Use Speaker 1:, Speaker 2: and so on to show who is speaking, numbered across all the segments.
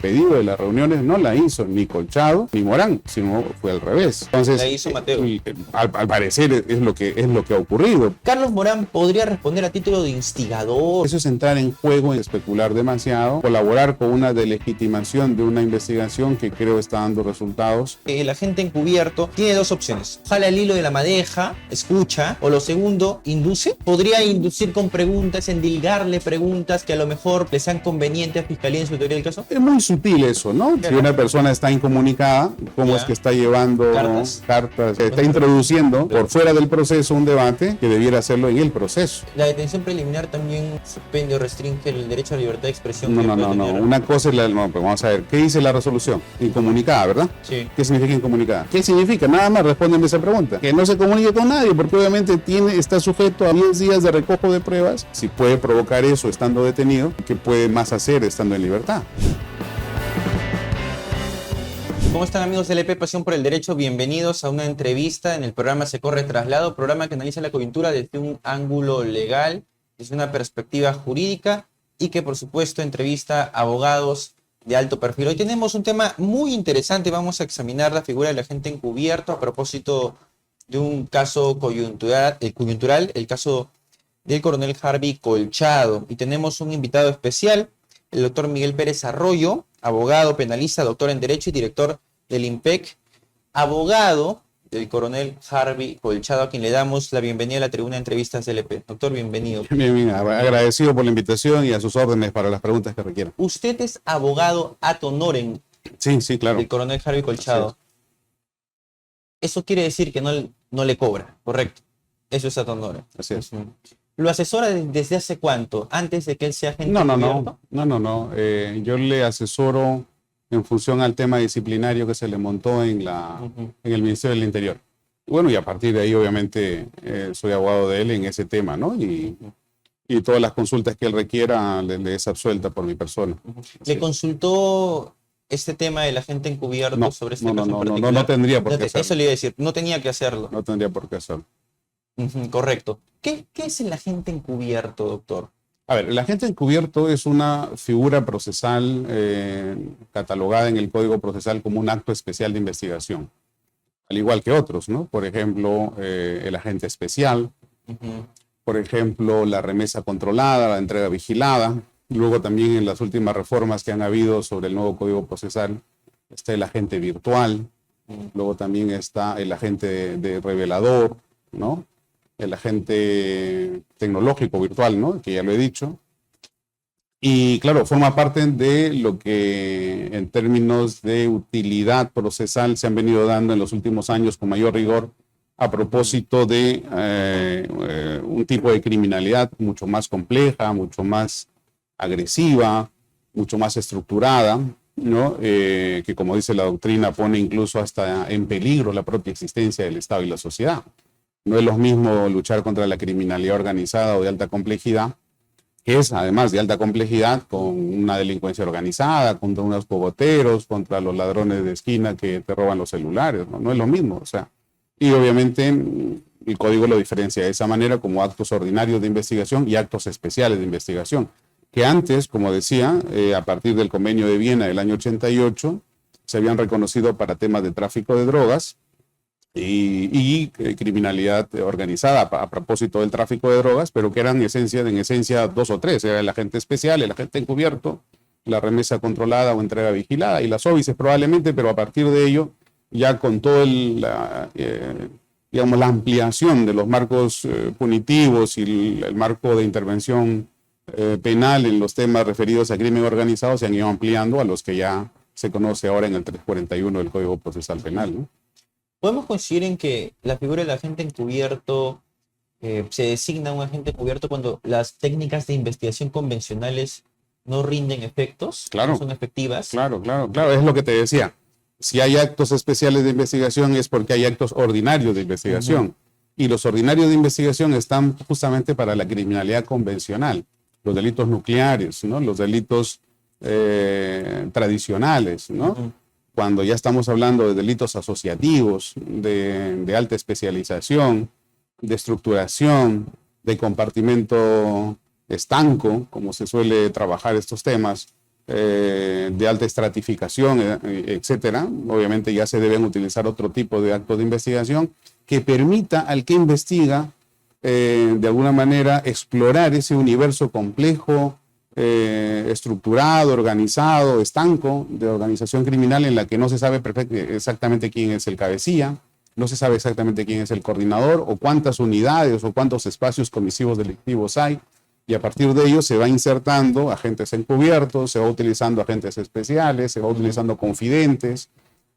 Speaker 1: pedido de las reuniones no la hizo ni Colchado ni Morán, sino fue al revés. Entonces,
Speaker 2: la hizo Mateo.
Speaker 1: Al parecer es lo que ha ocurrido.
Speaker 2: Carlos Morán podría responder a título de instigador.
Speaker 1: Eso es entrar en juego, en especular demasiado, colaborar con una delegitimación de una investigación que creo está dando resultados.
Speaker 2: El agente encubierto tiene dos opciones: jala el hilo de la madeja, escucha, o lo segundo, induce. Podría inducir con preguntas, endilgarle preguntas que a lo mejor le sean convenientes a Fiscalía en su teoría del caso.
Speaker 1: Es muy sutil eso, ¿no? Si una persona está incomunicada, ¿cómo es que está llevando cartas? Está introduciendo por fuera del proceso un debate que debiera hacerlo en el proceso.
Speaker 2: La detención preliminar también suspende o restringe el derecho a la libertad de expresión.
Speaker 1: No. Una cosa es pues vamos a ver, ¿qué dice la resolución? Incomunicada, ¿verdad?
Speaker 2: Sí.
Speaker 1: ¿Qué significa incomunicada? ¿Qué significa? Nada más respóndeme esa pregunta. Que no se comunique con nadie, porque obviamente está sujeto a 10 días de recojo de pruebas. Si puede provocar eso estando detenido, ¿qué puede más hacer estando en libertad?
Speaker 2: ¿Cómo están, amigos de LP Pasión por el Derecho? Bienvenidos a una entrevista en el programa Se Corre Traslado, programa que analiza la coyuntura desde un ángulo legal, desde una perspectiva jurídica y que, por supuesto, entrevista a abogados de alto perfil. Hoy tenemos un tema muy interesante. Vamos a examinar la figura del agente encubierto a propósito de un caso coyuntural, el caso del coronel Harvey Colchado. Y tenemos un invitado especial, el doctor Miguel Pérez Arroyo, abogado, penalista, doctor en Derecho y director del IMPEC, abogado del coronel Harvey Colchado, a quien le damos la bienvenida a la tribuna de entrevistas de LP. Doctor, bienvenido.
Speaker 1: Bien, agradecido por la invitación y a sus órdenes para las preguntas que requieran.
Speaker 2: Usted es abogado ad honorem.
Speaker 1: Sí, claro.
Speaker 2: Del coronel Harvey Colchado. Eso quiere decir que no le cobra, ¿correcto? Eso es ad honorem.
Speaker 1: Así es.
Speaker 2: ¿Lo asesora desde hace cuánto? ¿Antes de que él sea agente
Speaker 1: No.
Speaker 2: encubierto?
Speaker 1: Yo le asesoro en función al tema disciplinario que se le montó en el Ministerio del Interior. Bueno, y a partir de ahí, obviamente, soy abogado de él en ese tema, ¿no? Y todas las consultas que él requiera le es absuelta por mi persona.
Speaker 2: ¿Le consultó este tema del agente encubierto sobre este caso en particular?
Speaker 1: No tendría por qué hacerlo.
Speaker 2: Eso le iba a decir, no tenía que hacerlo.
Speaker 1: No tendría por qué hacerlo.
Speaker 2: Correcto. ¿Qué es el agente encubierto, doctor?
Speaker 1: A ver, el agente encubierto es una figura procesal catalogada en el Código Procesal como un acto especial de investigación, al igual que otros, ¿no? Por ejemplo, el agente especial, por ejemplo, la remesa controlada, la entrega vigilada. Luego también en las últimas reformas que han habido sobre el nuevo Código Procesal está el agente virtual, luego también está el agente de revelador, ¿no? El agente tecnológico virtual, ¿no? Que ya lo he dicho. Y claro, forma parte de lo que en términos de utilidad procesal se han venido dando en los últimos años con mayor rigor a propósito de un tipo de criminalidad mucho más compleja, mucho más agresiva, mucho más estructurada, ¿no? Que como dice la doctrina pone incluso hasta en peligro la propia existencia del Estado y la sociedad. No es lo mismo luchar contra la criminalidad organizada o de alta complejidad, que es además de alta complejidad, con una delincuencia organizada, contra unos cogoteros, contra los ladrones de esquina que te roban los celulares, ¿no? No es lo mismo, o sea. Y obviamente el código lo diferencia de esa manera como actos ordinarios de investigación y actos especiales de investigación, que antes, como decía, a partir del Convenio de Viena del año 88, se habían reconocido para temas de tráfico de drogas, y criminalidad organizada a propósito del tráfico de drogas, pero que eran en esencia dos o tres. Era el agente especial, el agente encubierto, la remesa controlada o entrega vigilada y las óbices probablemente, pero a partir de ello, ya con toda la ampliación de los marcos punitivos y el marco de intervención penal en los temas referidos a crimen organizado, se han ido ampliando a los que ya se conoce ahora en el 341 del Código Procesal Penal, ¿no?
Speaker 2: ¿Podemos coincidir en que la figura del agente encubierto se designa un agente encubierto cuando las técnicas de investigación convencionales no rinden efectos?
Speaker 1: Claro.
Speaker 2: No son efectivas.
Speaker 1: Claro, es lo que te decía. Si hay actos especiales de investigación es porque hay actos ordinarios de investigación. Y los ordinarios de investigación están justamente para la criminalidad convencional, los delitos nucleares, ¿no? Los delitos tradicionales, ¿no? Cuando ya estamos hablando de delitos asociativos, de alta especialización, de estructuración, de compartimento estanco, como se suele trabajar estos temas, de alta estratificación, etcétera. Obviamente ya se deben utilizar otro tipo de actos de investigación que permita al que investiga, de alguna manera, explorar ese universo complejo, estructurado, organizado, estanco de organización criminal en la que no se sabe exactamente quién es el cabecilla, no se sabe exactamente quién es el coordinador o cuántas unidades o cuántos espacios comisivos delictivos hay. Y a partir de ello se va insertando agentes encubiertos, se va utilizando agentes especiales, se va utilizando confidentes,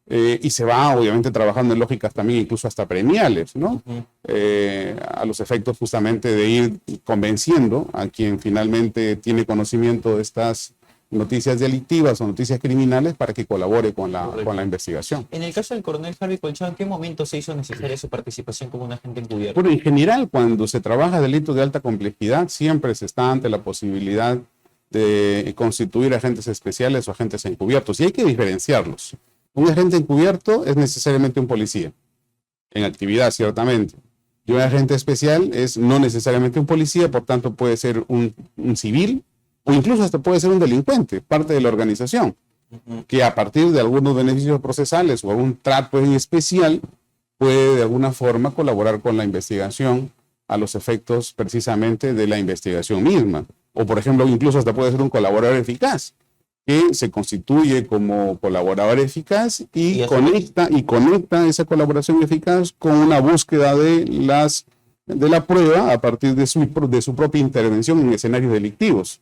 Speaker 1: y se va obviamente trabajando en lógicas también incluso hasta premiales, ¿no? A los efectos justamente de ir convenciendo a quien finalmente tiene conocimiento de estas noticias delictivas o noticias criminales para que colabore con la investigación.
Speaker 2: En el caso del coronel Harvey Colchado, ¿en qué momento se hizo necesaria su participación como un agente encubierto?
Speaker 1: Bueno, en general, cuando se trabaja delitos de alta complejidad, siempre se está ante la posibilidad de constituir agentes especiales o agentes encubiertos, y hay que diferenciarlos. Un agente encubierto es necesariamente un policía, en actividad ciertamente, y un agente especial es no necesariamente un policía, por tanto puede ser un civil, o incluso hasta puede ser un delincuente, parte de la organización, que a partir de algunos beneficios procesales o algún trato en especial puede de alguna forma colaborar con la investigación a los efectos precisamente de la investigación misma. O por ejemplo, incluso hasta puede ser un colaborador eficaz, que se constituye como colaborador eficaz y conecta esa colaboración eficaz con una búsqueda de la prueba a partir de su propia intervención en escenarios delictivos.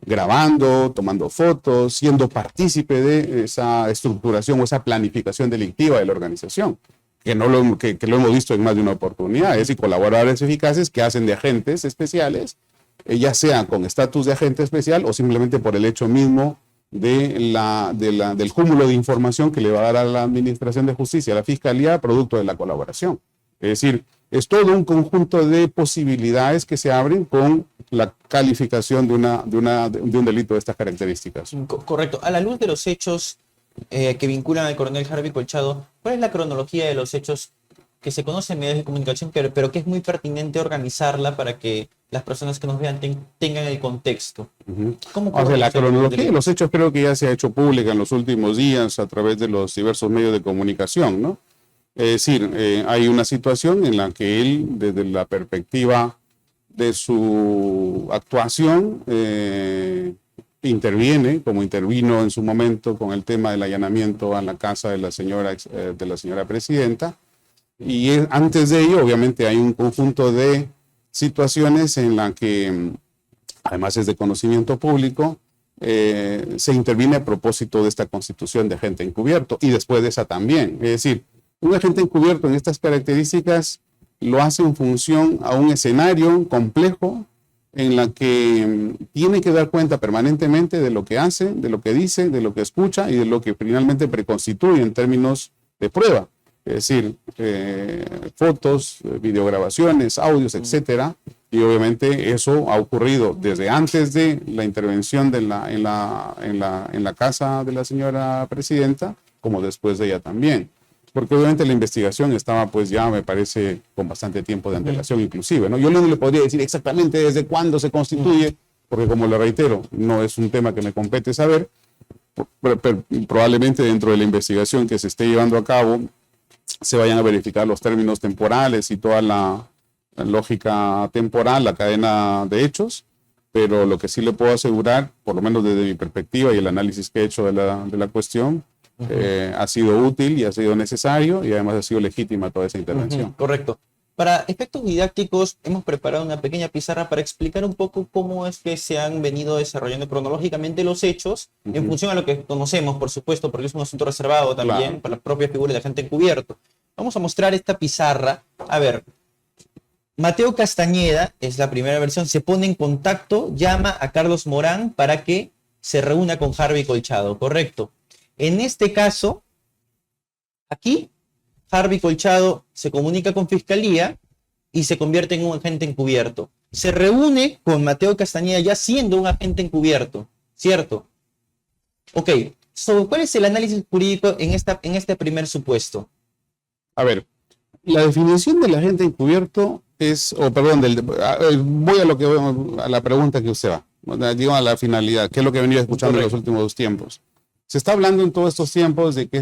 Speaker 1: Grabando, tomando fotos, siendo partícipe de esa estructuración o esa planificación delictiva de la organización, que lo hemos visto en más de una oportunidad, es decir, colaboradores eficaces que hacen de agentes especiales, ya sea con estatus de agente especial o simplemente por el hecho mismo del cúmulo de información que le va a dar a la Administración de Justicia, a la Fiscalía, producto de la colaboración. Es decir, es todo un conjunto de posibilidades que se abren con la calificación de un delito de estas características.
Speaker 2: Correcto. A la luz de los hechos que vinculan al coronel Harvey Colchado, ¿cuál es la cronología de los hechos que se conocen en medios de comunicación, pero que es muy pertinente organizarla para que las personas que nos vean tengan el contexto?
Speaker 1: O sea, la cronología de los hechos creo que ya se ha hecho pública en los últimos días a través de los diversos medios de comunicación, ¿no? Es decir, hay una situación en la que él, desde la perspectiva de su actuación, interviene, como intervino en su momento con el tema del allanamiento a la casa de la señora presidenta, y antes de ello, obviamente, hay un conjunto de situaciones en la que, además es de conocimiento público, se interviene a propósito de esta constitución de agente encubierto, y después de esa también. Es decir, un agente encubierto en estas características lo hace en función a un escenario complejo en la que tiene que dar cuenta permanentemente de lo que hace, de lo que dice, de lo que escucha y de lo que finalmente preconstituye en términos de prueba. Es decir, fotos, videograbaciones, audios, etcétera. Y obviamente eso ha ocurrido desde antes de la intervención en la casa de la señora presidenta, como después de ella también. Porque obviamente la investigación estaba, pues ya me parece, con bastante tiempo de antelación inclusive, ¿no? Yo no le podría decir exactamente desde cuándo se constituye, porque como le reitero, no es un tema que me compete saber, pero probablemente dentro de la investigación que se esté llevando a cabo se vayan a verificar los términos temporales y toda la lógica temporal, la cadena de hechos, pero lo que sí le puedo asegurar, por lo menos desde mi perspectiva y el análisis que he hecho de la cuestión, ha sido útil y ha sido necesario y además ha sido legítima toda esa intervención.
Speaker 2: Correcto. Para efectos didácticos hemos preparado una pequeña pizarra para explicar un poco cómo es que se han venido desarrollando cronológicamente los hechos en función a lo que conocemos, por supuesto, porque es un asunto reservado también para la propia figura de agente encubierto. Vamos a mostrar esta pizarra. A ver, Mateo Castañeda, es la primera versión, se pone en contacto, llama a Carlos Morán para que se reúna con Harvey Colchado, correcto. En este caso, aquí, Harvey Colchado se comunica con Fiscalía y se convierte en un agente encubierto. Se reúne con Mateo Castañeda ya siendo un agente encubierto, ¿cierto? Ok, ¿cuál es el análisis jurídico en este primer supuesto?
Speaker 1: A ver, la definición del agente encubierto es, voy a la pregunta que usted va. Digo, a la finalidad, que es lo que he venido escuchando en los últimos tiempos. Se está hablando en todos estos tiempos de que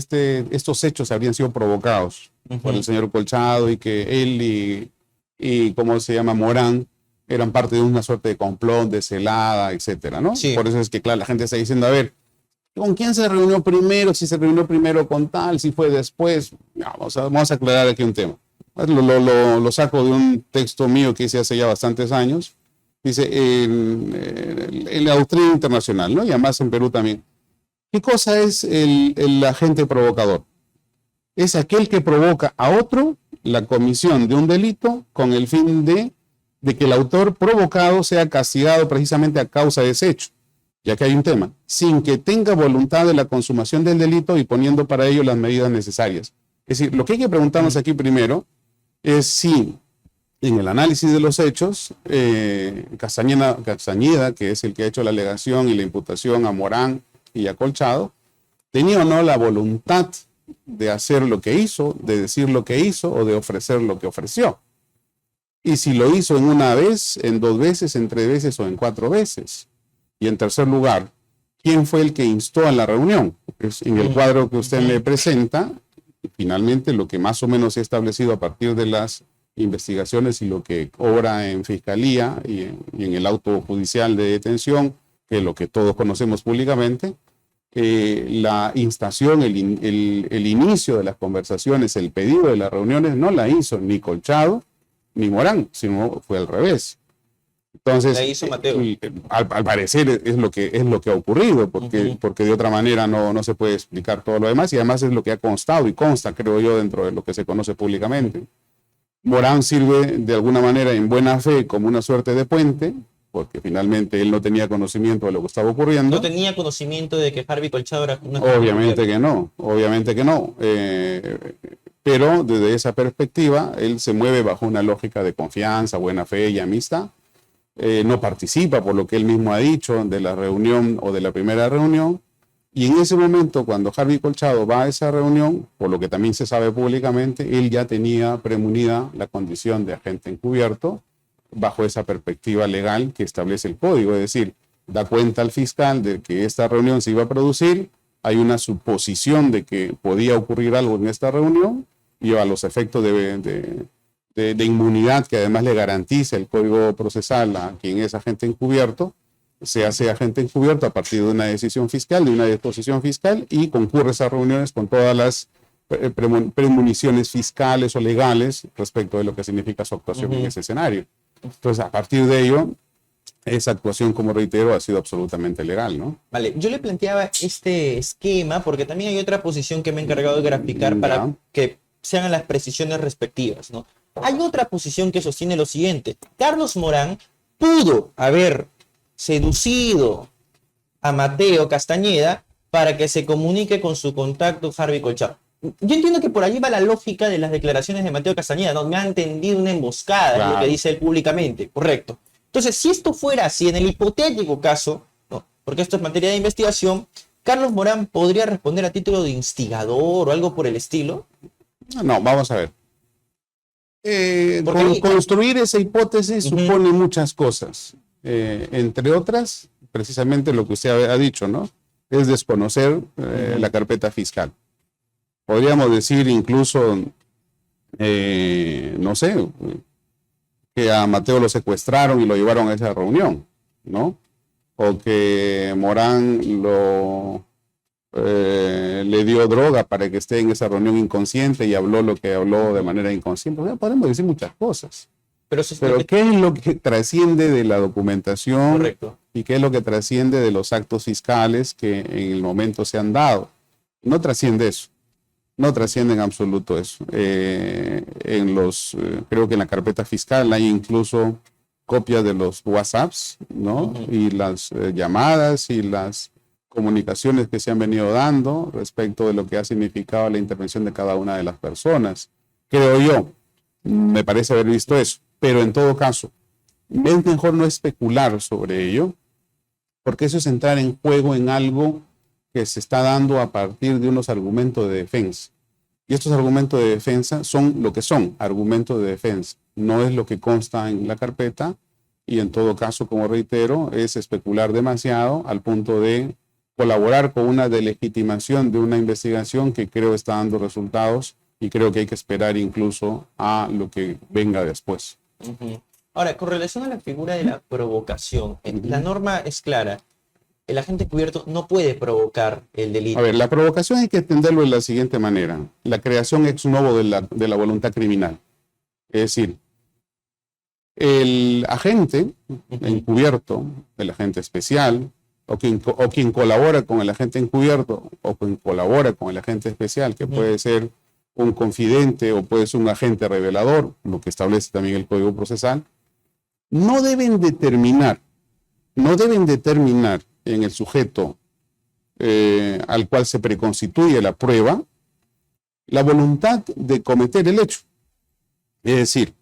Speaker 1: estos hechos habrían sido provocados por el señor Colchado y que él y ¿cómo se llama? Morán eran parte de una suerte de complot, de celada, etcétera, ¿no?
Speaker 2: Sí.
Speaker 1: Por eso es que, claro, la gente está diciendo, a ver, ¿con quién se reunió primero? Si se reunió primero con tal, si fue después. Ya, vamos a aclarar aquí un tema. Lo saco de un texto mío que hice hace ya bastantes años. Dice, en la doctrina internacional, ¿no? Y además en Perú también. ¿Qué cosa es el agente provocador? Es aquel que provoca a otro la comisión de un delito con el fin de que el autor provocado sea castigado precisamente a causa de ese hecho. Ya que hay un tema, sin que tenga voluntad de la consumación del delito y poniendo para ello las medidas necesarias. Es decir, lo que hay que preguntarnos aquí primero es si en el análisis de los hechos, Castañeda, que es el que ha hecho la alegación y la imputación a Morán y a Colchado, tenía o no la voluntad de hacer lo que hizo, de decir lo que hizo o de ofrecer lo que ofreció. Y si lo hizo en una vez, en 2 veces, en 3 veces o en 4 veces. Y en tercer lugar, ¿quién fue el que instó a la reunión? Pues en el cuadro que usted me presenta, finalmente lo que más o menos se ha establecido a partir de las investigaciones y lo que obra en fiscalía y en el auto judicial de detención, que es lo que todos conocemos públicamente, la instación, el inicio de las conversaciones, el pedido de las reuniones no la hizo ni Colchado ni Morán, sino fue al revés. Entonces,
Speaker 2: la hizo Mateo.
Speaker 1: Al parecer es lo que ha ocurrido, porque de otra manera no se puede explicar todo lo demás, y además es lo que ha constado y consta, creo yo, dentro de lo que se conoce públicamente. Morán sirve de alguna manera en buena fe como una suerte de puente, porque finalmente él no tenía conocimiento de lo que estaba ocurriendo.
Speaker 2: No tenía conocimiento de que Harvey Colchado era una...
Speaker 1: Obviamente que no. Pero desde esa perspectiva, él se mueve bajo una lógica de confianza, buena fe y amistad. No participa, por lo que él mismo ha dicho, de la reunión o de la primera reunión. Y en ese momento, cuando Harvey Colchado va a esa reunión, por lo que también se sabe públicamente, él ya tenía premunida la condición de agente encubierto bajo esa perspectiva legal que establece el código. Es decir, da cuenta al fiscal de que esta reunión se iba a producir, hay una suposición de que podía ocurrir algo en esta reunión y a los efectos de inmunidad que además le garantiza el código procesal a quien es agente encubierto, se hace agente encubierto a partir de una decisión fiscal, de una disposición fiscal, y concurre a esas reuniones con todas las premoniciones fiscales o legales respecto de lo que significa su actuación en ese escenario. Entonces, a partir de ello, esa actuación, como reitero, ha sido absolutamente legal, ¿no?
Speaker 2: Vale, yo le planteaba este esquema porque también hay otra posición que me he encargado de graficar para que se hagan las precisiones respectivas, ¿no? Hay otra posición que sostiene lo siguiente. Carlos Morán pudo haber seducido a Mateo Castañeda para que se comunique con su contacto Harvey Colchado. Yo entiendo que por allí va la lógica de las declaraciones de Mateo Castañeda, ¿no? Me ha entendido una emboscada, claro, es lo que dice él públicamente, correcto. Entonces, si esto fuera así, en el hipotético caso, ¿no? Porque esto es materia de investigación, ¿Carlos Morán podría responder a título de instigador o algo por el estilo?
Speaker 1: No, vamos a ver. Construir esa hipótesis supone muchas cosas, entre otras, precisamente lo que usted ha dicho, ¿no? Es desconocer la carpeta fiscal. Podríamos decir incluso, no sé, que a Mateo lo secuestraron y lo llevaron a esa reunión, ¿no? O que Morán le dio droga para que esté en esa reunión inconsciente y habló lo que habló de manera inconsciente. O sea, podemos decir muchas cosas. Pero ¿qué es lo que trasciende de la documentación? Correcto. Y qué es lo que trasciende de los actos fiscales que en el momento se han dado? No trasciende eso. No trasciende en absoluto eso. Creo que en la carpeta fiscal hay incluso copias de los WhatsApps, ¿no? Y las llamadas y las comunicaciones que se han venido dando respecto de lo que ha significado la intervención de cada una de las personas. Creo yo, me parece haber visto eso. Pero en todo caso, es mejor no especular sobre ello, porque eso es entrar en juego en algo que se está dando a partir de unos argumentos de defensa. Y estos argumentos de defensa son lo que son, argumentos de defensa. No es lo que consta en la carpeta y en todo caso, como reitero, es especular demasiado al punto de colaborar con una delegitimación de una investigación que creo está dando resultados y creo que hay que esperar incluso a lo que venga después.
Speaker 2: Ujú. Ahora, con relación a la figura de la provocación, la norma es clara. El agente encubierto no puede provocar el delito.
Speaker 1: A ver, la provocación hay que entenderlo de la siguiente manera. La creación ex novo de la voluntad criminal. Es decir, el agente encubierto, el agente especial, o quien colabora con el agente encubierto, o quien colabora con el agente especial, que puede ser un confidente o puede ser un agente revelador, lo que establece también el Código Procesal, no deben determinar en el sujeto al cual se preconstituye la prueba la voluntad de cometer el hecho. Es decir,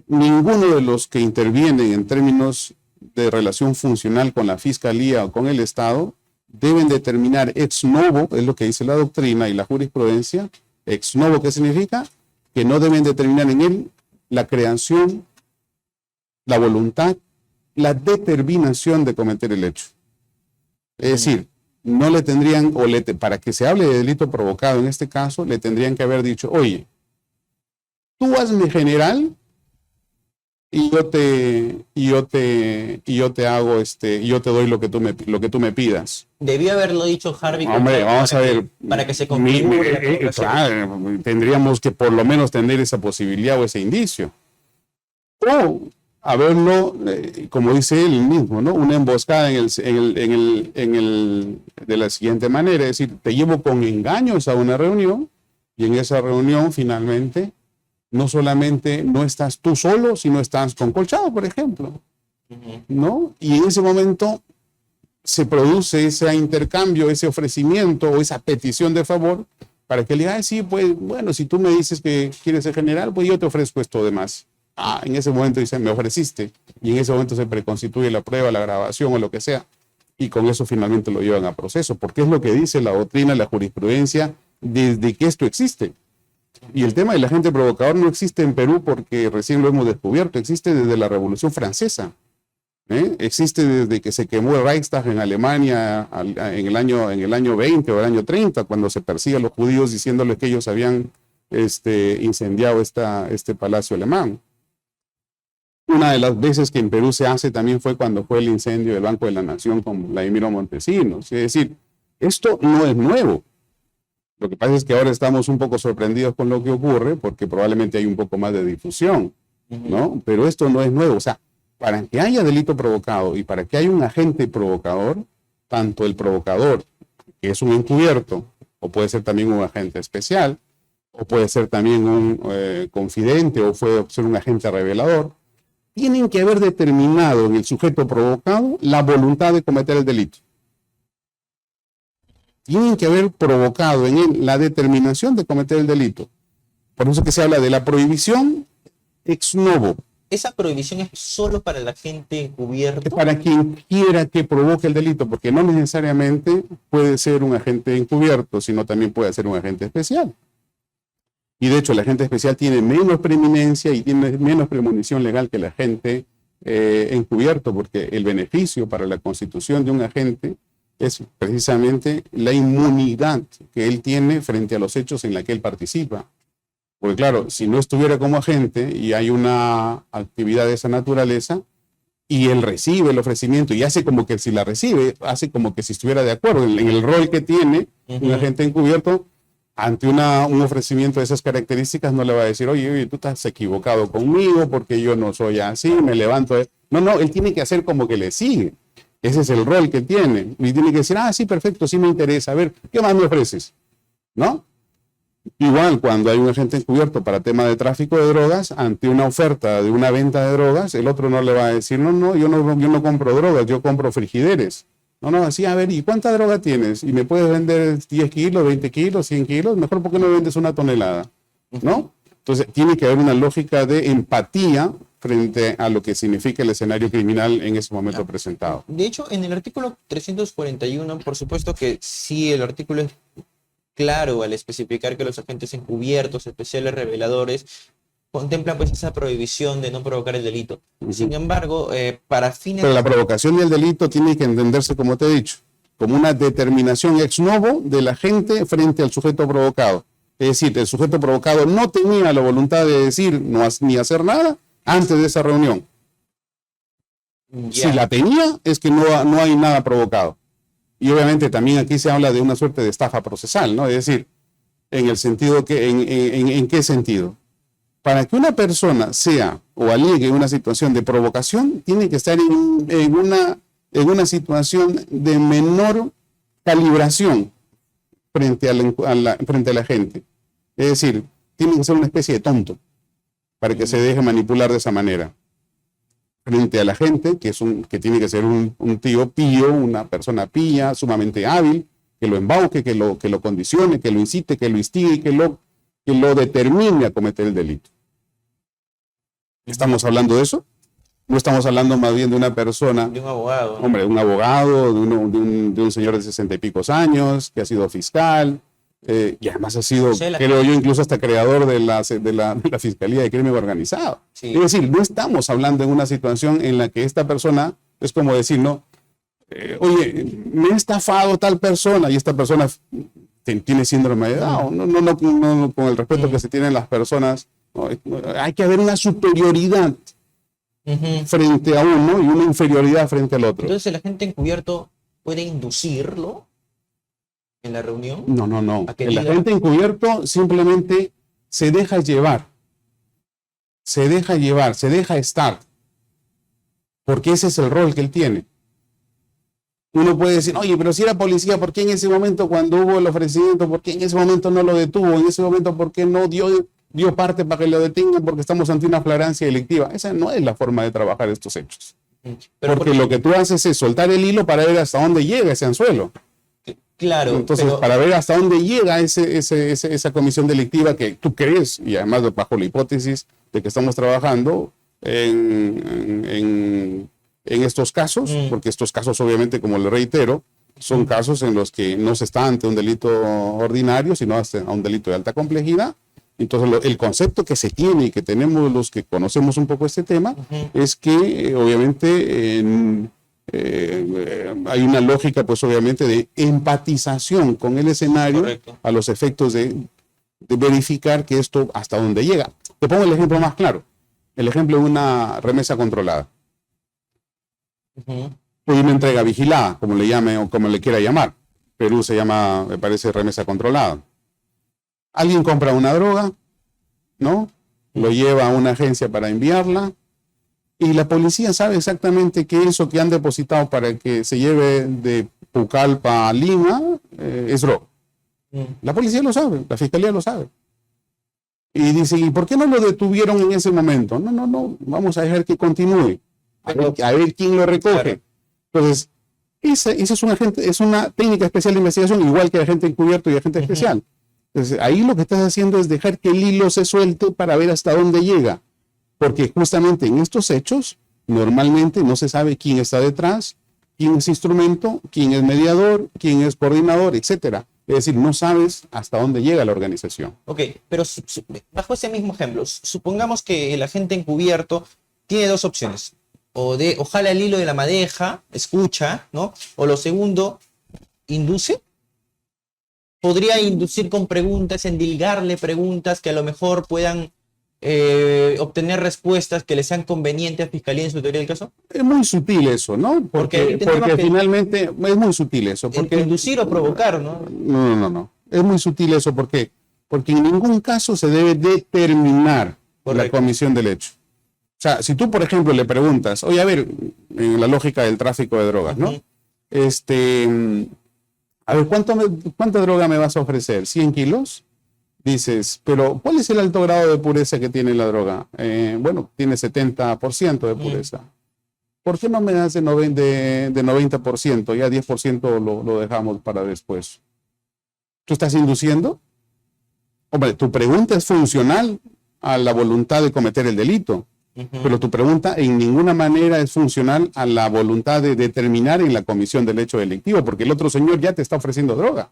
Speaker 1: ninguno de los que intervienen en términos de relación funcional con la Fiscalía o con el Estado deben determinar ex novo, es lo que dice la doctrina y la jurisprudencia. Ex novo, ¿qué significa? Que no deben determinar en él la creación, la voluntad, la determinación de cometer el hecho. Es decir, no le tendrían, para que se hable de delito provocado en este caso, le tendrían que haber dicho, oye, tú hazme general y yo te hago y yo te doy lo que tú me pidas.
Speaker 2: Debió haberlo dicho Harvey.
Speaker 1: Hombre, vamos a ver.
Speaker 2: Para que se configure
Speaker 1: claro, tendríamos que por lo menos tener esa posibilidad o ese indicio. O haberlo, como dice él mismo, ¿no? Una emboscada de la siguiente manera, es decir, te llevo con engaños a una reunión y en esa reunión finalmente no solamente no estás tú solo, sino estás con Colchado, por ejemplo, ¿no? Y en ese momento se produce ese intercambio, ese ofrecimiento o esa petición de favor para que le diga, sí, pues, bueno, si tú me dices que quieres ser general, pues yo te ofrezco esto demás. En ese momento dice, me ofreciste, y en ese momento se preconstituye la prueba, la grabación o lo que sea, y con eso finalmente lo llevan a proceso, porque es lo que dice la doctrina, la jurisprudencia, desde que esto existe. Y el tema del agente provocador no existe en Perú porque recién lo hemos descubierto, existe desde la Revolución Francesa. Existe desde que se quemó el Reichstag en Alemania en el año 20 o el año 30, cuando se persigue a los judíos diciéndoles que ellos habían incendiado este palacio alemán. Una de las veces que en Perú se hace también fue cuando fue el incendio del Banco de la Nación con Vladimiro Montesinos. Es decir, esto no es nuevo. Lo que pasa es que ahora estamos un poco sorprendidos con lo que ocurre porque probablemente hay un poco más de difusión, ¿no? Pero esto no es nuevo. O sea, para que haya delito provocado y para que haya un agente provocador, tanto el provocador, que es un encubierto, o puede ser también un agente especial, o puede ser también un confidente, o puede ser un agente revelador, tienen que haber determinado en el sujeto provocado la voluntad de cometer el delito. Tienen que haber provocado en él la determinación de cometer el delito. Por eso que se habla de la prohibición ex novo.
Speaker 2: ¿Esa prohibición es solo para el agente encubierto?
Speaker 1: Para quien quiera que provoque el delito, porque no necesariamente puede ser un agente encubierto, sino también puede ser un agente especial. Y de hecho el agente especial tiene menos preeminencia y tiene menos premonición legal que el agente encubierto, porque el beneficio para la constitución de un agente es precisamente la inmunidad que él tiene frente a los hechos en la que él participa. Porque claro, si no estuviera como agente y hay una actividad de esa naturaleza y él recibe el ofrecimiento y hace como que si la recibe, hace como que si estuviera de acuerdo en el rol que tiene un agente encubierto, ante un ofrecimiento de esas características no le va a decir, oye, tú estás equivocado conmigo porque yo no soy así, me levanto. No, él tiene que hacer como que le sigue. Ese es el rol que tiene. Y tiene que decir, sí, perfecto, sí me interesa. A ver, ¿qué más me ofreces? ¿No? Igual, cuando hay un agente encubierto para tema de tráfico de drogas, ante una oferta de una venta de drogas, el otro no le va a decir, no, yo no compro drogas, yo compro frigideres. No, así, a ver, ¿y cuánta droga tienes? ¿Y me puedes vender 10 kilos, 20 kilos, 100 kilos? Mejor, ¿por qué no vendes una tonelada? ¿No? Entonces, tiene que haber una lógica de empatía frente a lo que significa el escenario criminal en ese momento presentado.
Speaker 2: De hecho, en el artículo 341, por supuesto que sí, el artículo es claro al especificar que los agentes encubiertos, especiales reveladores, contemplan pues esa prohibición de no provocar el delito.
Speaker 1: Ujú.
Speaker 2: Sin embargo, para fines...
Speaker 1: Pero la provocación y el delito tiene que entenderse, como te he dicho, como una determinación ex novo de la gente frente al sujeto provocado. Es decir, el sujeto provocado no tenía la voluntad de decir ni hacer nada antes de esa reunión.
Speaker 2: Ya.
Speaker 1: Si la tenía, es que no hay nada provocado. Y obviamente también aquí se habla de una suerte de estafa procesal, ¿no? Es decir, en el sentido que, ¿en qué sentido? Para que una persona sea o alegue una situación de provocación, tiene que estar en una situación de menor calibración frente a la gente. Es decir, tiene que ser una especie de tonto para que se deje manipular de esa manera. Frente a la gente, que tiene que ser un tío pío, una persona pía, sumamente hábil, que lo embauque, que lo condicione, que lo incite, que lo instigue y que lo determine a cometer el delito. ¿Estamos hablando de eso? No estamos hablando más bien de una persona,
Speaker 2: De un abogado, ¿no?
Speaker 1: hombre, de un abogado, de un señor de 60 y picos años, que ha sido fiscal, y además ha sido, creo yo, incluso hasta creador de la Fiscalía de Crimen Organizado.
Speaker 2: Sí.
Speaker 1: Es decir, no estamos hablando en una situación en la que esta persona, es como decir, ¿no? Oye, me ha estafado tal persona y esta persona tiene síndrome de Down. No, con el respeto que se tienen las personas, no, hay que haber una superioridad frente a uno y una inferioridad frente al otro.
Speaker 2: Entonces, ¿el agente encubierto puede inducirlo en la reunión?
Speaker 1: No.
Speaker 2: ¿A que
Speaker 1: El
Speaker 2: diga?
Speaker 1: agente encubierto simplemente se deja llevar. Se deja estar. Porque ese es el rol que él tiene. Uno puede decir, oye, pero si era policía, ¿por qué en ese momento cuando hubo el ofrecimiento, por qué en ese momento no lo detuvo? En ese momento, ¿por qué no dio parte para que lo detengan? Porque estamos ante una flagrancia delictiva. Esa no es la forma de trabajar estos hechos.
Speaker 2: Pero
Speaker 1: porque lo que tú haces es soltar el hilo para ver hasta dónde llega ese anzuelo.
Speaker 2: Claro.
Speaker 1: Entonces,
Speaker 2: pero,
Speaker 1: para ver hasta dónde llega esa comisión delictiva que tú crees, y además bajo la hipótesis de que estamos trabajando en estos casos, porque estos casos obviamente, como le reitero, son casos en los que no se está ante un delito ordinario, sino a un delito de alta complejidad. Entonces, el concepto que se tiene y que tenemos los que conocemos un poco este tema es que obviamente hay una lógica, pues obviamente, de empatización con el escenario.
Speaker 2: Correcto.
Speaker 1: A los efectos de verificar que esto hasta dónde llega. Te pongo el ejemplo más claro, el ejemplo de una remesa controlada. Hay una entrega vigilada, como le llame o como le quiera llamar. Perú se llama, me parece, remesa controlada. Alguien compra una droga, ¿no? Lo lleva a una agencia para enviarla y la policía sabe exactamente que eso que han depositado para que se lleve de Pucallpa a Lima es droga. La policía lo sabe, la fiscalía lo sabe. Y dice, ¿y por qué no lo detuvieron en ese momento? No, vamos a dejar que continúe. A ver quién lo recoge. Claro. Entonces, esa es una técnica especial de investigación, igual que agente encubierto y agente especial. Entonces, ahí lo que estás haciendo es dejar que el hilo se suelte para ver hasta dónde llega. Porque justamente en estos hechos, normalmente no se sabe quién está detrás, quién es instrumento, quién es mediador, quién es coordinador, etcétera. Es decir, no sabes hasta dónde llega la organización.
Speaker 2: Ok, pero bajo ese mismo ejemplo, supongamos que el agente encubierto tiene dos opciones. O jala el hilo de la madeja, escucha, ¿no? O lo segundo, induce. Podría inducir con preguntas, endilgarle preguntas que a lo mejor puedan obtener respuestas que le sean convenientes a Fiscalía en su teoría del caso.
Speaker 1: Es muy sutil eso, ¿no? Porque finalmente es muy sutil eso. Porque,
Speaker 2: inducir o provocar, ¿no?
Speaker 1: No. Es muy sutil eso. ¿Por qué? Porque en ningún caso se debe determinar la comisión del hecho. O sea, si tú, por ejemplo, le preguntas, oye, a ver, en la lógica del tráfico de drogas, ¿no? A ver, ¿cuánta droga me vas a ofrecer? ¿100 kilos? Dices, pero ¿cuál es el alto grado de pureza que tiene la droga? Bueno, tiene 70% de pureza. ¿Por qué no me das de 90%? Ya 10% lo dejamos para después. ¿Tú estás induciendo? Hombre, tu pregunta es funcional a la voluntad de cometer el delito. Pero tu pregunta en ninguna manera es funcional a la voluntad de determinar en la comisión del hecho delictivo, porque el otro señor ya te está ofreciendo droga.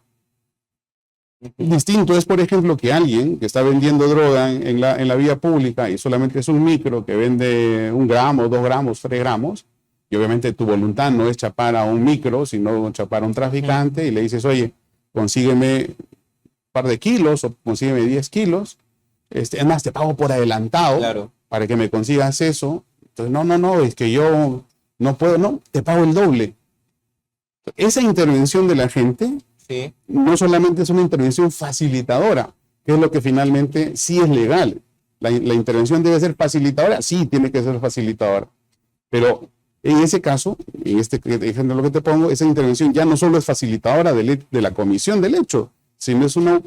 Speaker 1: Distinto es, por ejemplo, que alguien que está vendiendo droga en la vía pública y solamente es un micro que vende 1 gramo, 2 gramos, 3 gramos, y obviamente tu voluntad no es chapar a un micro, sino chapar a un traficante y le dices, oye, consígueme un par de kilos o consígueme 10 kilos, es más, te pago por adelantado
Speaker 2: Claro.
Speaker 1: para que me consigas eso. Entonces, no, es que yo no puedo, no, te pago el doble. Esa intervención de la gente
Speaker 2: Sí.
Speaker 1: no solamente es una intervención facilitadora, que es lo que finalmente sí es legal. La intervención debe ser facilitadora, sí, tiene que ser facilitadora. Pero en ese caso, en este ejemplo que te pongo, esa intervención ya no solo es facilitadora de la comisión del hecho, sino es una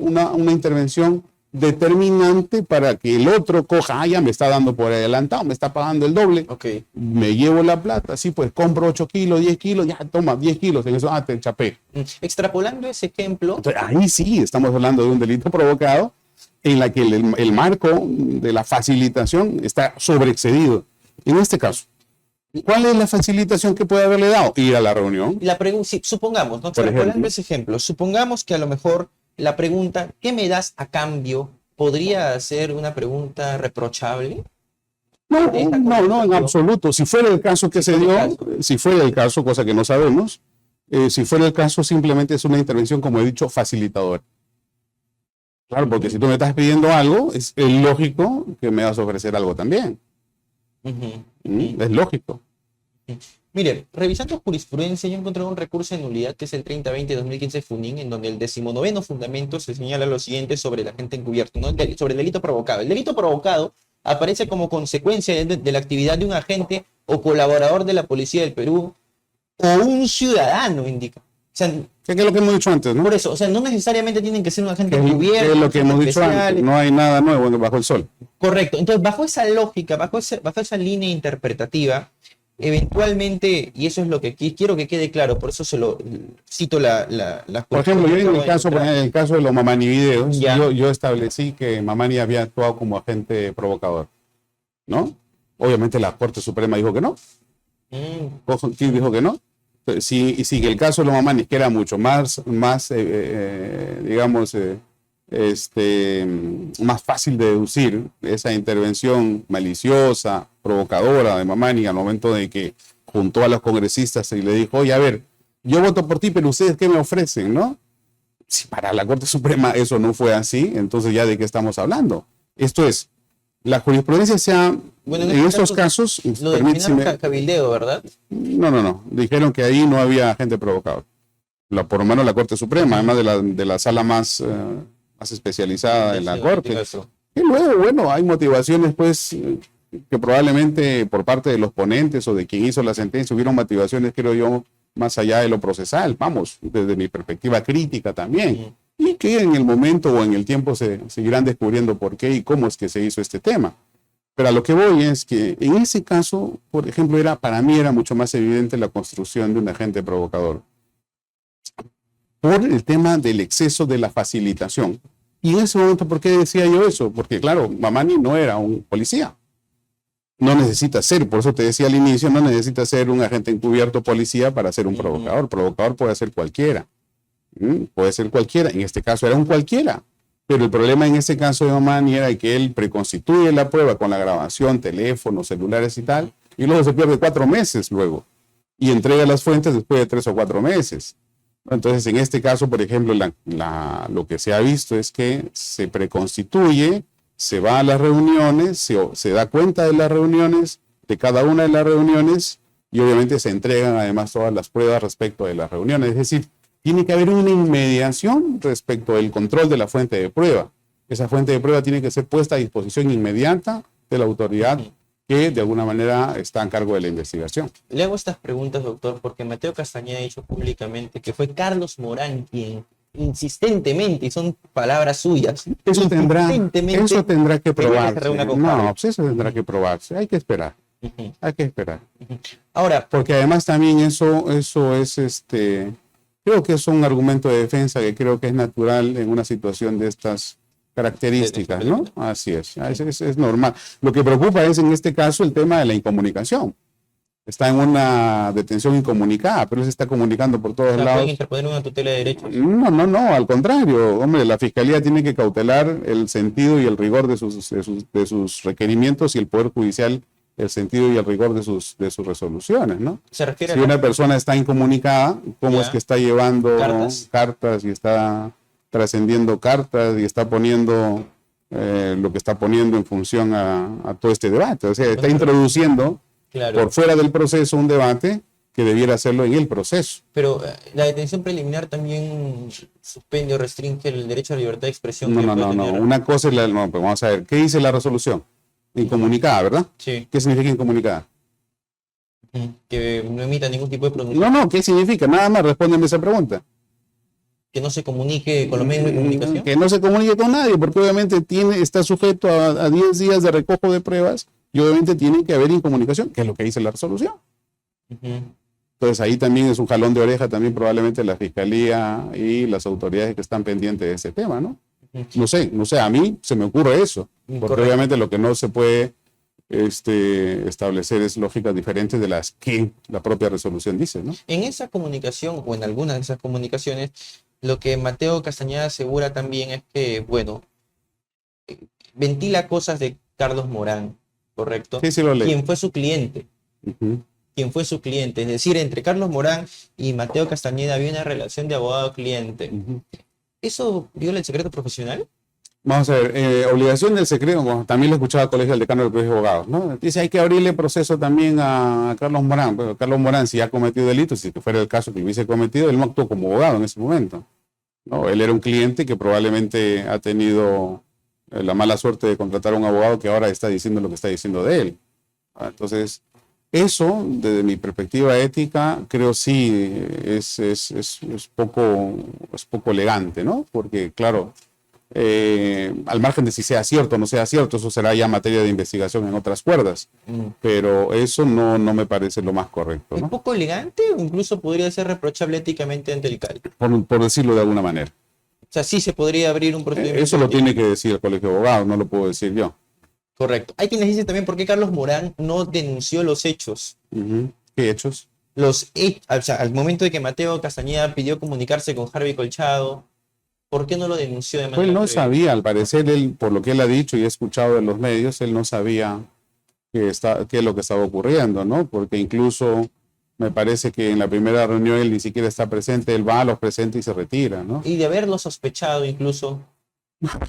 Speaker 1: intervención determinante para que el otro coja, ya me está dando por adelantado, me está pagando el doble,
Speaker 2: Ok.
Speaker 1: me llevo la plata, sí, pues compro 8 kilos, 10 kilos, ya toma 10 kilos, en eso, te chapé.
Speaker 2: Extrapolando ese ejemplo,
Speaker 1: Entonces, ahí sí estamos hablando de un delito provocado en la que el marco de la facilitación está sobreexcedido. En este caso, ¿cuál es la facilitación que puede haberle dado? Ir a la reunión.
Speaker 2: la pregunta, supongamos, ¿no?
Speaker 1: Por
Speaker 2: Extrapolando
Speaker 1: ejemplo.
Speaker 2: ese ejemplo, supongamos que a lo mejor la pregunta, ¿qué me das a cambio? ¿Podría ser una pregunta reprochable?
Speaker 1: No,
Speaker 2: De esta
Speaker 1: en
Speaker 2: conversación.
Speaker 1: absoluto. Si fuera el caso que se
Speaker 2: fuera el
Speaker 1: dio,
Speaker 2: caso.
Speaker 1: si fuera el caso, cosa que no sabemos, si fuera el caso, simplemente es una intervención, como he dicho, facilitadora. Claro, porque si tú me estás pidiendo algo, es lógico que me vas a ofrecer algo también. Es lógico.
Speaker 2: Mire, revisando jurisprudencia, yo encontré un recurso de nulidad que es el 3020-2015 FUNIN, en donde el 19º fundamento se señala lo siguiente sobre el agente encubierto, ¿no? Sobre el delito provocado. El delito provocado aparece como consecuencia de la actividad de un agente o colaborador de la Policía del Perú o un ciudadano, indica. O sea,
Speaker 1: ¿Qué es lo que hemos dicho antes, no?
Speaker 2: por eso, o sea, no necesariamente tienen que ser un agente
Speaker 1: ¿Qué
Speaker 2: encubierto,
Speaker 1: es lo que hemos dicho
Speaker 2: especial.
Speaker 1: antes? No hay nada nuevo bajo el sol.
Speaker 2: Correcto. Entonces, bajo esa lógica, bajo esa línea interpretativa, eventualmente, y eso es lo que quiero que quede claro, por eso se lo cito la
Speaker 1: Por ejemplo, yo en el caso,
Speaker 2: jurisprudencia.
Speaker 1: en el caso de los Mamani videos,
Speaker 2: Ya.
Speaker 1: yo establecí que Mamani había actuado como agente provocador, ¿no? Obviamente la Corte Suprema dijo que no. ¿Quién dijo que no? Si el caso de los Mamani, que era mucho más digamos, más fácil de deducir esa intervención maliciosa, provocadora de Mamani al momento de que juntó a los congresistas y le dijo, oye, a ver, yo voto por ti, pero ustedes ¿qué me ofrecen, no? Si para la Corte Suprema eso no fue así, entonces ya de qué estamos hablando. Esto es, la jurisprudencia sea,
Speaker 2: Bueno,
Speaker 1: en estos casos,
Speaker 2: lo denominaron cabildeo, ¿verdad?
Speaker 1: no, dijeron que ahí no había agente provocador. Por lo menos la Corte Suprema, además de la sala más especializada en la Corte. Y luego, bueno, hay motivaciones, pues, que probablemente por parte de los ponentes o de quien hizo la sentencia hubieron motivaciones, creo yo, más allá de lo procesal, vamos, desde mi perspectiva crítica también. Y que en el momento o en el tiempo se seguirán descubriendo por qué y cómo es que se hizo este tema. Pero a lo que voy es que en ese caso, por ejemplo, para mí era mucho más evidente la construcción de un agente provocador. Por el tema del exceso de la facilitación. Y en ese momento, ¿por qué decía yo eso? Porque, claro, Mamani no era un policía. No necesita ser, por eso te decía al inicio, no necesita ser un agente encubierto policía para ser un provocador. Provocador puede ser cualquiera. Puede ser cualquiera. En este caso era un cualquiera. Pero el problema en ese caso de Mamani era que él preconstituye la prueba con la grabación, teléfonos, celulares y tal, y luego se pierde 4 meses luego. Y entrega las fuentes después de 3 o 4 meses. Entonces, en este caso, por ejemplo, lo que se ha visto es que se preconstituye, se va a las reuniones, se da cuenta de las reuniones, de cada una de las reuniones, y obviamente se entregan además todas las pruebas respecto de las reuniones. Es decir, tiene que haber una inmediación respecto del control de la fuente de prueba. Esa fuente de prueba tiene que ser puesta a disposición inmediata de la autoridad que de alguna manera está a cargo de la investigación.
Speaker 2: Le hago estas preguntas, doctor, porque Mateo Castañeda ha dicho públicamente que fue Carlos Morán quien insistentemente, y son palabras suyas,
Speaker 1: Eso tendrá que probarse.
Speaker 2: No,
Speaker 1: pues eso tendrá que probarse. Hay que esperar. Hay que esperar.
Speaker 2: Ahora,
Speaker 1: porque además también eso es creo que es un argumento de defensa que creo que es natural en una situación de estas características, ¿no? Así es normal. Lo que preocupa es en este caso el tema de la incomunicación. está en una detención incomunicada, pero él se está comunicando por todos
Speaker 2: ¿Pueden
Speaker 1: lados.
Speaker 2: interponer una tutela de derechos?
Speaker 1: No, al contrario, hombre, la Fiscalía tiene que cautelar el sentido y el rigor de sus requerimientos y el Poder Judicial el sentido y el rigor de sus resoluciones, ¿no?
Speaker 2: Se refiere
Speaker 1: Si una persona está incomunicada, ¿cómo es que está llevando cartas y está trascendiendo cartas y está poniendo lo que está poniendo en función a todo este debate? O sea, está introduciendo por fuera del proceso un debate que debiera hacerlo en el proceso.
Speaker 2: Pero la detención preliminar también suspende o restringe el derecho a la libertad de expresión.
Speaker 1: No. Una cosa es no, pues vamos a ver, ¿qué dice la resolución? Incomunicada, ¿verdad?
Speaker 2: Sí.
Speaker 1: ¿Qué significa incomunicada?
Speaker 2: Que no emita ningún tipo de pronunciación.
Speaker 1: No, ¿qué significa? Nada más respóndeme esa pregunta.
Speaker 2: Que no se comunique con los medios de comunicación.
Speaker 1: Que no se comunique con nadie, porque obviamente está sujeto a 10 días de recojo de pruebas y obviamente tiene que haber incomunicación, que es lo que dice la resolución. Entonces ahí también es un jalón de oreja también probablemente la Fiscalía y las autoridades que están pendientes de ese tema, ¿no? No sé, a mí se me ocurre eso, porque obviamente lo que no se puede establecer es lógicas diferentes de las que la propia resolución dice, ¿no?
Speaker 2: En esa comunicación, o en algunas de esas comunicaciones, lo que Mateo Castañeda asegura también es que, bueno, ventila cosas de Carlos Morán, ¿correcto?
Speaker 1: Sí, lo leí.
Speaker 2: Quien fue su cliente. Quien fue su cliente. Es decir, entre Carlos Morán y Mateo Castañeda había una relación de abogado-cliente. ¿Eso viola el secreto profesional?
Speaker 1: Vamos a ver, obligación del secreto, bueno, también lo escuchaba el Colegio del Decano del Colegio de Abogados, ¿no? Dice, hay que abrirle proceso también a Carlos Morán. Pero Carlos Morán, si ha cometido delitos, si fuera el caso que lo hubiese cometido, él no actuó como abogado en ese momento, ¿no? Él era un cliente que probablemente ha tenido la mala suerte de contratar a un abogado que ahora está diciendo lo que está diciendo de él. Entonces, eso, desde mi perspectiva ética, creo sí es poco elegante, ¿no? Porque, claro, al margen de si sea cierto o no sea cierto, eso será ya materia de investigación en otras cuerdas, pero eso no me parece lo más correcto, ¿no?
Speaker 2: ¿Es poco elegante o incluso podría ser reprochable éticamente ante el CAL?
Speaker 1: Por decirlo de alguna manera.
Speaker 2: O sea, sí se podría abrir un procedimiento.
Speaker 1: Eso lo tiene que decir el Colegio de Abogados, no lo puedo decir yo.
Speaker 2: Correcto. Hay quienes dicen también por qué Carlos Morán no denunció los hechos.
Speaker 1: ¿Qué hechos?
Speaker 2: O sea, al momento de que Mateo Castañeda pidió comunicarse con Harvey Colchado, ¿por qué no lo denunció de manera
Speaker 1: Pues él no
Speaker 2: previa?
Speaker 1: sabía, al parecer, él, por lo que él ha dicho y he escuchado en los medios, él no sabía qué es lo que estaba ocurriendo, ¿no? Porque incluso me parece que en la primera reunión él ni siquiera está presente, él va, los presenta y se retira, ¿no?
Speaker 2: Y de haberlo sospechado incluso.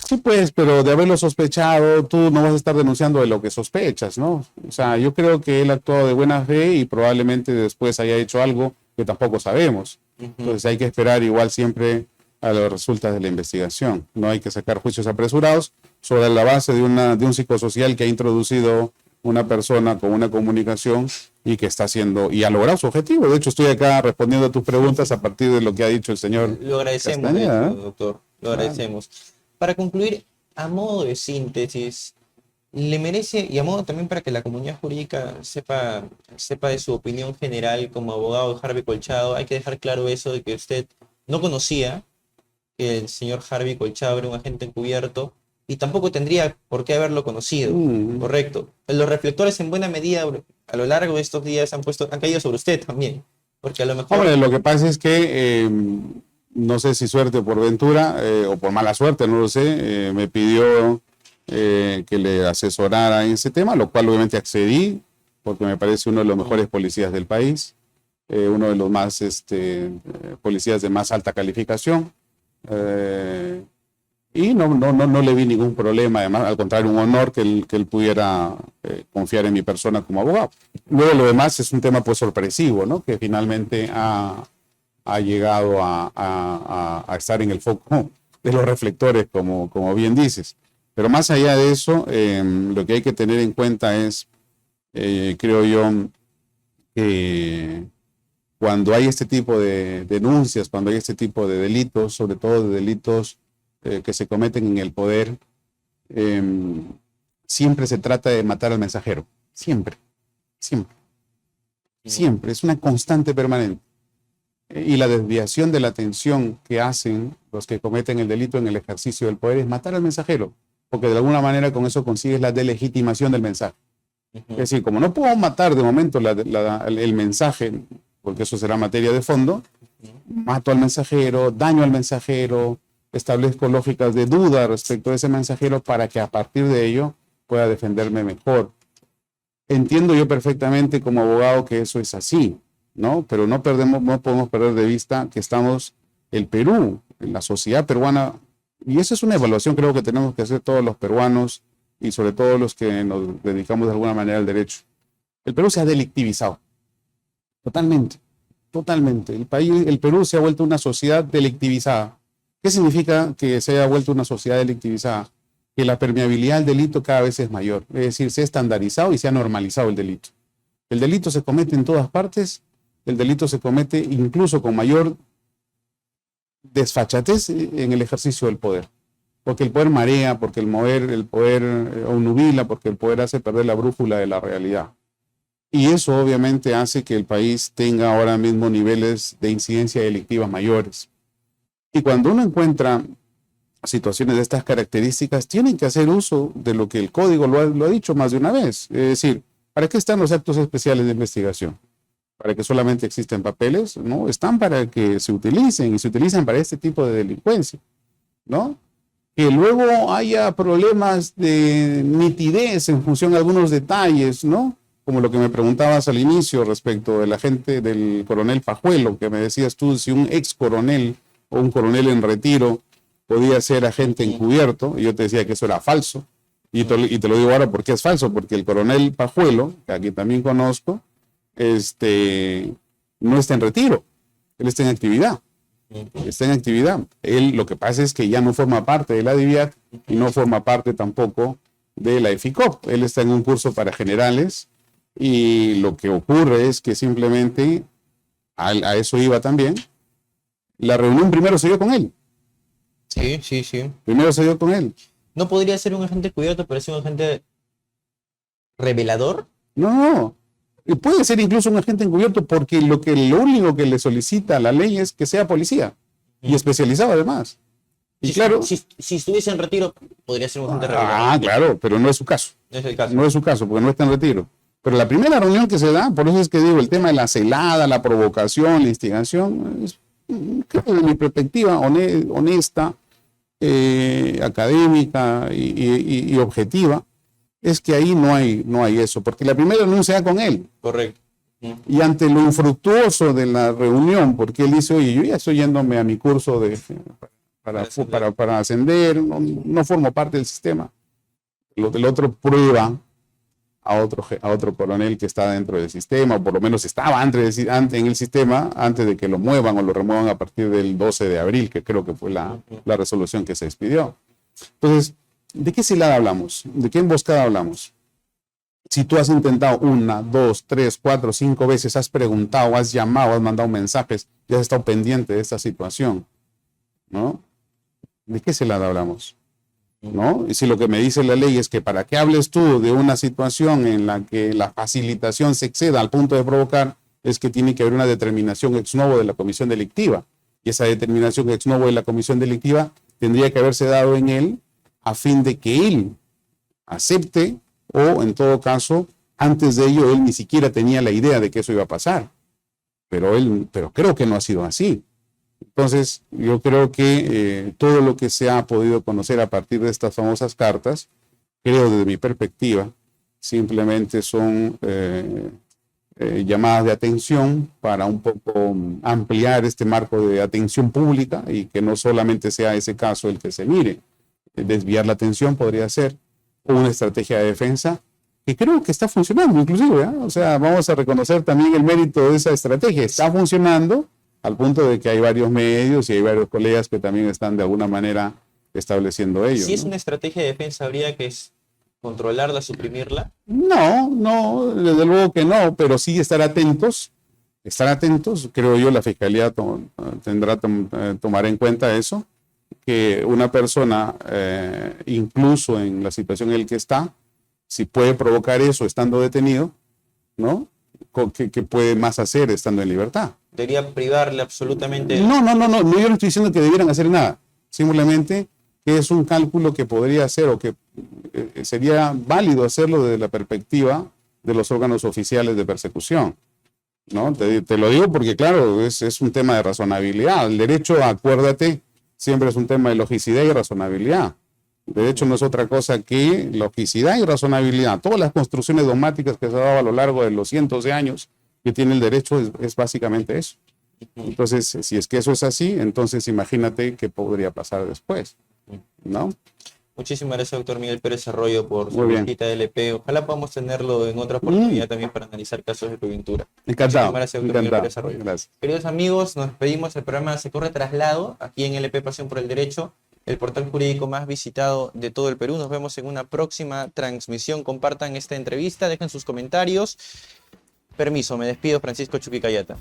Speaker 1: Sí, pues, pero de haberlo sospechado, tú no vas a estar denunciando de lo que sospechas, ¿no? O sea, yo creo que él actuó de buena fe y probablemente después haya hecho algo que tampoco sabemos. Entonces hay que esperar igual siempre a los resultados de la investigación. No hay que sacar juicios apresurados sobre la base de un psicosocial que ha introducido una persona con una comunicación y que está haciendo y ha logrado su objetivo. De hecho, estoy acá respondiendo a tus preguntas a partir de lo que ha dicho el señor.
Speaker 2: Lo agradecemos,
Speaker 1: Castañeda,
Speaker 2: doctor. Lo agradecemos. Para concluir, a modo de síntesis, le merece, y a modo también para que la comunidad jurídica sepa de su opinión general como abogado de Harvey Colchado, hay que dejar claro eso de que usted no conocía que el señor Harvey Colchado era un agente encubierto y tampoco tendría por qué haberlo conocido, correcto. Los reflectores en buena medida a lo largo de estos días han caído sobre usted también, porque a lo mejor...
Speaker 1: Hombre, lo que pasa es que no sé si suerte o por ventura o por mala suerte, no lo sé, me pidió que le asesorara en ese tema, lo cual obviamente accedí, porque me parece uno de los mejores policías del país, uno de los más policías de más alta calificación, y no le vi ningún problema, además, al contrario, un honor que él pudiera confiar en mi persona como abogado. Luego lo demás es un tema pues sorpresivo, ¿no? Que finalmente ha llegado a estar en el foco de los reflectores, como bien dices. Pero más allá de eso, lo que hay que tener en cuenta es, creo yo, que cuando hay este tipo de denuncias, cuando hay este tipo de delitos, sobre todo de delitos que se cometen en el poder, siempre se trata de matar al mensajero. Siempre. Es una constante permanente. Y la desviación de la atención que hacen los que cometen el delito en el ejercicio del poder es matar al mensajero, porque de alguna manera con eso consigues la delegitimación del mensaje. Es decir, como no puedo matar de momento el mensaje, porque eso será materia de fondo, mato al mensajero, daño al mensajero, establezco lógicas de duda respecto a ese mensajero para que a partir de ello pueda defenderme mejor. Entiendo yo perfectamente como abogado que eso es así, ¿no? Pero no podemos perder de vista que estamos, el Perú, la sociedad peruana, y esa es una evaluación creo que tenemos que hacer todos los peruanos y sobre todo los que nos dedicamos de alguna manera al derecho. El Perú se ha delictivizado, totalmente, totalmente. El Perú se ha vuelto una sociedad delictivizada. ¿Qué significa que se haya vuelto una sociedad delictivizada? Que la permeabilidad al delito cada vez es mayor. Es decir, se ha estandarizado y se ha normalizado el delito. El delito se comete en todas partes, el delito se comete incluso con mayor desfachatez en el ejercicio del poder. Porque el poder marea, porque el poder obnubila, porque el poder hace perder la brújula de la realidad. Y eso obviamente hace que el país tenga ahora mismo niveles de incidencia delictiva mayores. Y cuando uno encuentra situaciones de estas características, tienen que hacer uso de lo que el código lo ha dicho más de una vez. Es decir, ¿para qué están los actos especiales de investigación? ¿Para que solamente existen papeles? No, están para que se utilicen y se utilizan para este tipo de delincuencia, ¿no? Que luego haya problemas de nitidez en función de algunos detalles, ¿no? Como lo que me preguntabas al inicio respecto de la gente del coronel Pajuelo, que me decías tú si un ex coronel o un coronel en retiro podía ser agente encubierto, y yo te decía que eso era falso, y te lo digo ahora porque es falso, porque el coronel Pajuelo, que aquí también conozco, no está en retiro, él está en actividad. Está en actividad. Él lo que pasa es que ya no forma parte de la DIVIAC y no forma parte tampoco de la EFICOP. Él está en un curso para generales y lo que ocurre es que simplemente a eso iba también. La reunión primero se dio con él.
Speaker 2: Sí.
Speaker 1: Primero se dio con él.
Speaker 2: ¿No podría ser un agente cubierto, pero es un agente revelador?
Speaker 1: No. Y puede ser incluso un agente encubierto porque lo único que le solicita la ley es que sea policía y especializado además. Y claro,
Speaker 2: si estuviese en retiro, podría ser un agente revelador.
Speaker 1: Ah, claro, pero no es su caso.
Speaker 2: No es el caso.
Speaker 1: No es su caso porque no está en retiro. Pero la primera reunión que se da, por eso es que digo, el tema de la celada, la provocación, la instigación, es, creo que de mi perspectiva honesta, académica y objetiva, es que ahí no hay eso, porque la primera reunión se da con él.
Speaker 2: Correcto.
Speaker 1: Y ante lo infructuoso de la reunión, porque él dice, oye, yo ya estoy yéndome a mi curso para ascender, no formo parte del sistema. El otro prueba a otro coronel que está dentro del sistema, o por lo menos estaba antes en el sistema, antes de que lo muevan o lo remuevan a partir del 12 de abril, que creo que fue la resolución que se expidió. Entonces, ¿de qué celada hablamos? ¿De qué emboscada hablamos? Si tú has intentado 1, 2, 3, 4, 5 veces, has preguntado, has llamado, has mandado mensajes, ya has estado pendiente de esta situación, ¿no? ¿De qué celada hablamos? ¿No? Y si lo que me dice la ley es que para que hables tú de una situación en la que la facilitación se exceda al punto de provocar, es que tiene que haber una determinación ex novo de la comisión delictiva. Y esa determinación ex novo de la comisión delictiva tendría que haberse dado en él a fin de que él acepte o, en todo caso, antes de ello él ni siquiera tenía la idea de que eso iba a pasar. Pero creo que no ha sido así. Entonces, yo creo que todo lo que se ha podido conocer a partir de estas famosas cartas, creo desde mi perspectiva, simplemente son llamadas de atención para un poco ampliar este marco de atención pública y que no solamente sea ese caso el que se mire. Desviar la atención podría ser una estrategia de defensa que creo que está funcionando inclusive, ¿eh? O sea, vamos a reconocer también el mérito de esa estrategia. Está funcionando al punto de que hay varios medios y hay varios colegas que también están de alguna manera estableciendo ello.
Speaker 2: Si es una estrategia de defensa, ¿habría que controlarla, suprimirla?
Speaker 1: No, desde luego que no, pero sí estar atentos, creo yo la Fiscalía tomará en cuenta eso, que una persona, incluso en la situación en la que está, si puede provocar eso estando detenido, ¿no? ¿Qué puede más hacer estando en libertad?
Speaker 2: ¿Debería privarle absolutamente?
Speaker 1: No, yo no estoy diciendo que debieran hacer nada, simplemente que es un cálculo que podría hacer o que sería válido hacerlo desde la perspectiva de los órganos oficiales de persecución, ¿no? Te lo digo porque, claro, es un tema de razonabilidad. El derecho, acuérdate, siempre es un tema de logicidad y razonabilidad. El derecho no es otra cosa que logicidad y razonabilidad. Todas las construcciones dogmáticas que se han dado a lo largo de los cientos de años que tiene el derecho es básicamente eso. Entonces, si es que eso es así, entonces imagínate qué podría pasar después, ¿no?
Speaker 2: Muchísimas gracias, doctor Miguel Pérez Arroyo, por su
Speaker 1: Muy bien.
Speaker 2: visita a LP. Ojalá podamos tenerlo en otra oportunidad también para analizar casos de coyuntura.
Speaker 1: Encantado.
Speaker 2: Muchísimas gracias, doctor Miguel
Speaker 1: Encantado.
Speaker 2: Pérez Arroyo.
Speaker 1: Gracias.
Speaker 2: Queridos amigos, nos despedimos. El programa Se Corre Traslado, aquí en LP Pasión por el Derecho, el portal jurídico más visitado de todo el Perú. Nos vemos en una próxima transmisión. Compartan esta entrevista, dejen sus comentarios. Permiso, me despido, Francisco Chuquicayata.